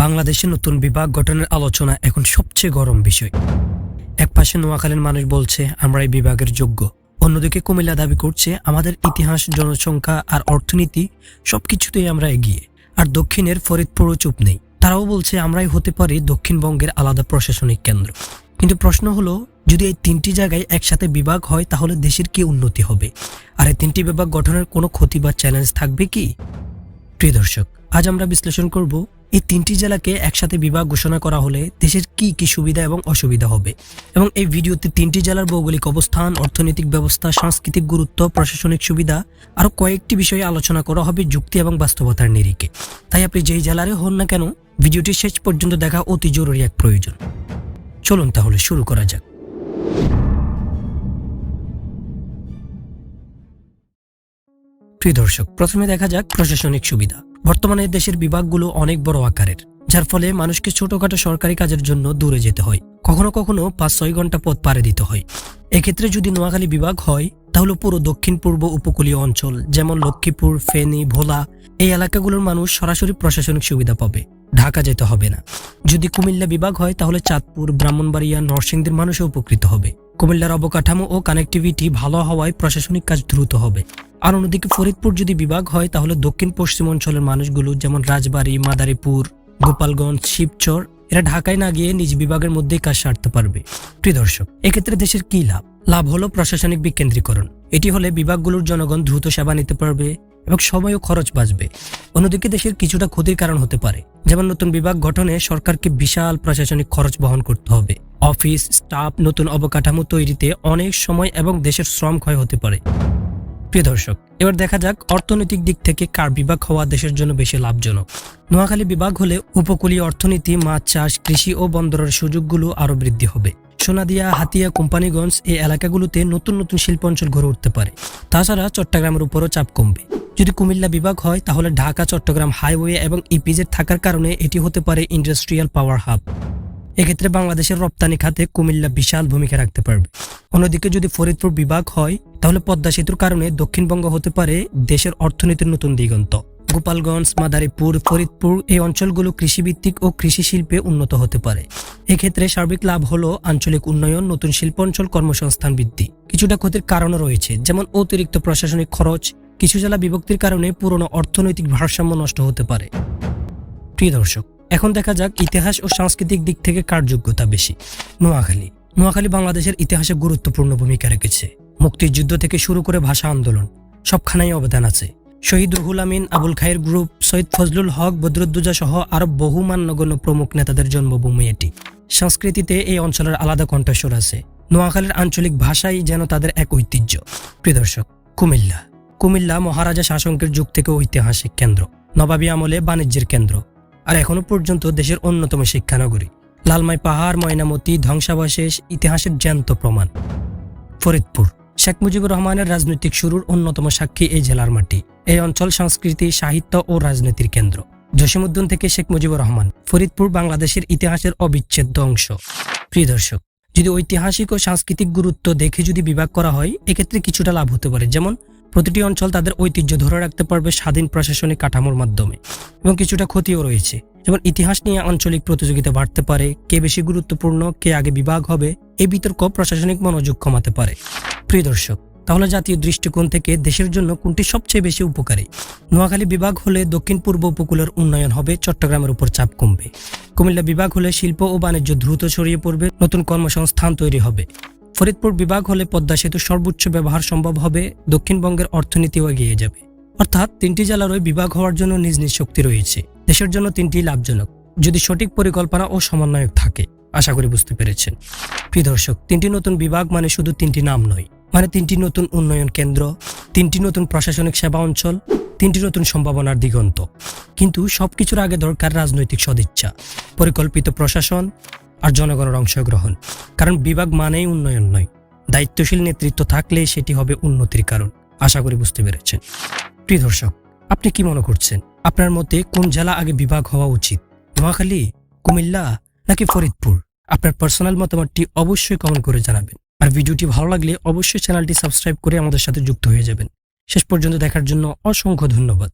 বাংলাদেশে নতুন বিভাগ গঠনের আলোচনা এখন সবচেয়ে গরম বিষয়। এক পাশে নোয়াখালীর মানুষ বলছে আমরা এই বিভাগের যোগ্য, অন্যদিকে কুমিল্লা দাবি করছে আমাদের ইতিহাস, জনসংখ্যা আর অর্থনীতি সবকিছুতেই আমরা এগিয়ে। আর দক্ষিণের ফরিদপুরও চুপ নেই, তারাও বলছে আমরাই হতে পারি দক্ষিণবঙ্গের আলাদা প্রশাসনিক কেন্দ্র। কিন্তু প্রশ্ন হলো, যদি এই তিনটি জায়গায় একসাথে বিভাগ হয় তাহলে দেশের কি উন্নতি হবে? আর এই তিনটি বিভাগ গঠনের কোনো ক্ষতি বা চ্যালেঞ্জ থাকবে কি? প্রিয় দর্শক, আজ আমরা বিশ্লেষণ করব এই তিনটি জেলাকে একসাথে বিভাগ ঘোষণা করা হলে দেশের কি কি সুবিধা এবং অসুবিধা হবে, এবং এই ভিডিওতে তিনটি জেলার ভৌগোলিক অবস্থান, অর্থনৈতিক ব্যবস্থা, সাংস্কৃতিক গুরুত্ব, প্রশাসনিক সুবিধা আরো কয়েকটি বিষয়ে আলোচনা করা হবে যুক্তি এবং বাস্তবতার নিরিখে। তাই আপনি যেই জেলারে হন না কেন, ভিডিওটি শেষ পর্যন্ত দেখা অতি জরুরি এক প্রয়োজন। চলুন তাহলে শুরু করা যাক। প্রিয় দর্শক, প্রথমে দেখা যাক প্রশাসনিক সুবিধা। বর্তমানে দেশের বিভাগগুলো অনেক বড় আকারের, যার ফলে মানুষকে ছোটখাটো সরকারি কাজের জন্য দূরে যেতে হয়, কখনো কখনো 5-6 ঘন্টা পথ পাড়ি দিতে হয়। এক্ষেত্রে যদি নোয়াখালী বিভাগ হয় তাহলে পুরো দক্ষিণ পূর্ব উপকূলীয় অঞ্চল যেমন লক্ষ্মীপুর, ফেনী, ভোলা এই এলাকাগুলোর মানুষ সরাসরি প্রশাসনিক সুবিধা পাবে, ঢাকা যেতে হবে না। যদি কুমিল্লা বিভাগ হয় তাহলে চাঁদপুর, ব্রাহ্মণবাড়িয়া, নরসিংদীর মানুষও উপকৃত হবে। কুমিল্লার অবকাঠামো ও কানেক্টিভিটি ভালো হওয়ায় প্রশাসনিক কাজ দ্রুত হবে। আর অন্যদিকে ফরিদপুর যদি বিভাগ হয় তাহলে দক্ষিণ পশ্চিম অঞ্চলের মানুষগুলো যেমন রাজবাড়ী, মাদারীপুর, গোপালগঞ্জ, শিবচর এরা ঢাকায় না গিয়ে নিজ বিভাগের মধ্যেই কাজ সারতে পারবে। প্রিয় দর্শক, এক্ষেত্রে দেশের কি লাভ? লাভ হলো প্রশাসনিক বিকেন্দ্রীকরণ। এটি হলে বিভাগগুলোর জনগণ দ্রুত সেবা নিতে পারবে এবং সময় ও খরচ বাঁচবে। অন্যদিকে দেশের কিছুটা ক্ষতির কারণ হতে পারে, যেমন নতুন বিভাগ গঠনে সরকারকে বিশাল প্রশাসনিক খরচ বহন করতে হবে। অফিস, স্টাফ, নতুন অবকাঠামো তৈরিতে অনেক সময় এবং দেশের শ্রম ক্ষয় হতে পারে। প্রিয় দর্শক, এবার দেখা যাক অর্থনৈতিক দিক থেকে কার বিভাগ হওয়া দেশের জন্য বেশি লাভজনক। নোয়াখালী বিভাগ হলে উপকূলীয় অর্থনীতি, মাছ চাষ, কৃষি ও বন্দরের সুযোগগুলো আরো বৃদ্ধি হবে। সোনাদিয়া, হাতিয়া, কোম্পানিগঞ্জ এই এলাকাগুলোতে নতুন নতুন শিল্প অঞ্চল গড়ে উঠতে পারে। তাছাড়া চট্টগ্রামের উপরও চাপ কমবে। যদি কুমিল্লা বিভাগ হয় তাহলে ঢাকা চট্টগ্রাম হাইওয়ে এবং ইপিজেড থাকার কারণে এটি হতে পারে ইন্ডাস্ট্রিয়াল পাওয়ার হাব। এক্ষেত্রে বাংলাদেশের রপ্তানি খাতে কুমিল্লা বিশাল ভূমিকা রাখতে পারবে। অন্যদিকে যদি ফরিদপুর বিভাগ হয় তাহলে পদ্মা সেতুর কারণে দক্ষিণবঙ্গ হতে পারে দেশের অর্থনীতির নতুন দিগন্ত। গোপালগঞ্জ, মাদারীপুর, ফরিদপুর এই অঞ্চলগুলো কৃষিভিত্তিক ও কৃষি শিল্পে উন্নত হতে পারে। এক্ষেত্রে সার্বিক লাভ হলো আঞ্চলিক উন্নয়ন, নতুন শিল্প অঞ্চল, কর্মসংস্থান বৃদ্ধি। কিছুটা ক্ষতির কারণও রয়েছে, যেমন অতিরিক্ত প্রশাসনিক খরচ। কিছু জেলা বিভক্তির কারণে পুরনো অর্থনৈতিক ভারসাম্য নষ্ট হতে পারে। প্রিয় দর্শক, এখন দেখা যাক ইতিহাস ও সাংস্কৃতিক দিক থেকে কার যোগ্যতা বেশি। নোয়াখালী বাংলাদেশের ইতিহাসে গুরুত্বপূর্ণ ভূমিকা রেখেছে। মুক্তিযুদ্ধ থেকে শুরু করে ভাষা আন্দোলন সবখানেই অবদান আছে। শহীদ রুহুল আমিন, আবুল খায়ের গ্রুপ, সৈয়দ ফজলুল হক, বদরুদ্দোজা সহ আরো বহু মান্যগণ্য প্রমুখ নেতাদের জন্মভূমি এটি। সংস্কৃতিতে এই অঞ্চলের আলাদা কণ্ঠস্বর আছে। নোয়াখালীর আঞ্চলিক ভাষাই যেন তাদের এক ঐতিহ্য। প্রিয় দর্শক, কুমিল্লা মহারাজা শাসকের যুগ থেকে ঐতিহাসিক কেন্দ্র, নবাবী আমলে বাণিজ্যের কেন্দ্র, আর এখনো পর্যন্ত দেশের অন্যতম শিক্ষানগরী। লালমাই পাহাড়, ময়নামতি, ধ্বংসাবশেষ ইতিহাসের জ্যান্ত প্রমাণ। ফরিদপুর শেখ মুজিবুর রহমানের রাজনৈতিক শুরুর অন্যতম সাক্ষী এই জেলার মাটি। এই অঞ্চল সংস্কৃতি, সাহিত্য ও রাজনীতির কেন্দ্র। জসীমউদ্দৌন থেকে শেখ মুজিবুর রহমান, ফরিদপুর বাংলাদেশের ইতিহাসের অবিচ্ছেদ্য অংশ। প্রিয় দর্শক, যদি ঐতিহাসিক ও সাংস্কৃতিক গুরুত্ব দেখে যদি বিভাগ করা হয় এক্ষেত্রে কিছুটা লাভ হতে পারে, যেমন প্রতিটি অঞ্চল তাদের ঐতিহ্য ধরে রাখতে পারবে স্বাধীন প্রশাসনিক কাঠামোর মাধ্যমে। এবং কিছুটা ক্ষতিও রয়েছে, যেমন ইতিহাস নিয়ে আঞ্চলিক প্রতিযোগিতা বাড়তে পারে, কে বেশি গুরুত্বপূর্ণ, কে আগে বিভাগ হবে এই বিতর্ক প্রশাসনিক মনোযোগ কমাতে পারে। প্রিয় দর্শক, তাহলে জাতীয় দৃষ্টিকোণ থেকে দেশের জন্য কোনটি সবচেয়ে বেশি উপকারী? নোয়াখালী বিভাগ হলে দক্ষিণ পূর্ব উপকূলের উন্নয়ন হবে, চট্টগ্রামের উপর চাপ কমবে। কুমিল্লা বিভাগ হলে শিল্প ও বাণিজ্য দ্রুত ছড়িয়ে পড়বে, নতুন কর্মসংস্থান তৈরি হবে। ফরিদপুর বিভাগ হলে পদ্মা সেতুর সর্বোচ্চ ব্যবহার সম্ভব হবে, দক্ষিণবঙ্গের অর্থনীতিও এগিয়ে যাবে। অর্থাৎ তিনটি জেলারই বিভাগ হওয়ার জন্য নিজ নিজ শক্তি রয়েছে। দেশের জন্য তিনটি লাভজনক, যদি সঠিক পরিকল্পনা ও সমন্বয় থাকে। আশা করি বুঝতে পেরেছেন। প্রিয় দর্শক, তিনটি নতুন বিভাগ মানে শুধু তিনটি নাম নয়, মানে তিনটি নতুন উন্নয়ন কেন্দ্র, তিনটি নতুন প্রশাসনিক সেবা অঞ্চল, তিনটি নতুন সম্ভাবনার দিগন্ত। কিন্তু সবকিছুর আগে দরকার রাজনৈতিক সদিচ্ছা, পরিকল্পিত প্রশাসন আর জনগণের অংশগ্রহণ। কারণ বিভাগ মানেই উন্নয়ন নয়, দায়িত্বশীল নেতৃত্ব থাকলে সেটি হবে উন্নতির কারণ। আশা করি বুঝতে পেরেছেন। প্রিয় দর্শক, আপনি কি মনে করছেন? আপনার মতে কোন জেলা আগে বিভাগ হওয়া উচিত? নোয়াখালী, কুমিল্লা নাকি ফরিদপুর? আপনার পার্সোনাল মতামতটি অবশ্যই কমেন্ট করে জানাবেন। আর ভিডিওটি ভালো লাগলে অবশ্যই চ্যানেলটি সাবস্ক্রাইব করে আমাদের সাথে যুক্ত হয়ে যাবেন। শেষ পর্যন্ত দেখার জন্য অসংখ্য ধন্যবাদ।